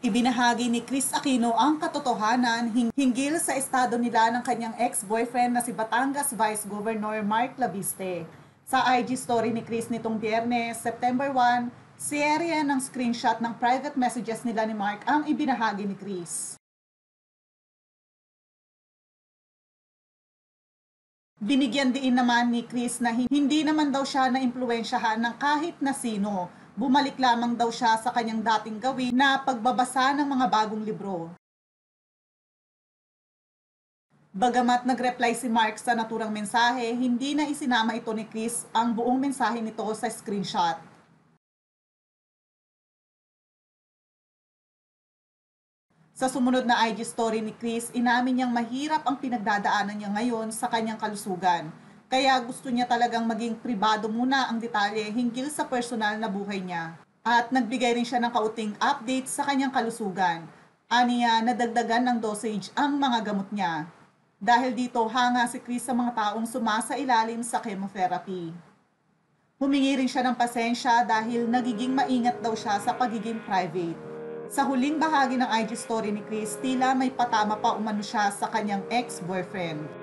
Ibinahagi ni Chris Aquino ang katotohanan hinggil sa estado nila ng kanyang ex-boyfriend na si Batangas Vice Governor Mark Labiste. Sa IG story ni Chris nitong Biyernes, September 1, serye ng screenshot ng private messages nila ni Mark ang ibinahagi ni Chris. Binigyan din naman ni Chris na hindi naman daw siya naimpluwensyahan ng kahit na sino. Bumalik lamang daw siya sa kanyang dating gawin na pagbabasa ng mga bagong libro. Bagamat nag-reply si Mark sa naturang mensahe, hindi na isinama ito ni Chris ang buong mensahe nito sa screenshot. Sa sumunod na IG story ni Chris, inamin niyang mahirap ang pinagdadaanan niya ngayon sa kanyang kalusugan. Kaya gusto niya talagang maging pribado muna ang detalye hinggil sa personal na buhay niya. At nagbigay rin siya ng kauting update sa kanyang kalusugan. Aniya, nadagdagan ng dosage ang mga gamot niya. Dahil dito, hanga si Chris sa mga taong sumasailalim sa chemotherapy. Humingi rin siya ng pasensya dahil nagiging maingat daw siya sa pagiging private. Sa huling bahagi ng IG story ni Chris, tila may patama pa umano siya sa kanyang ex-boyfriend.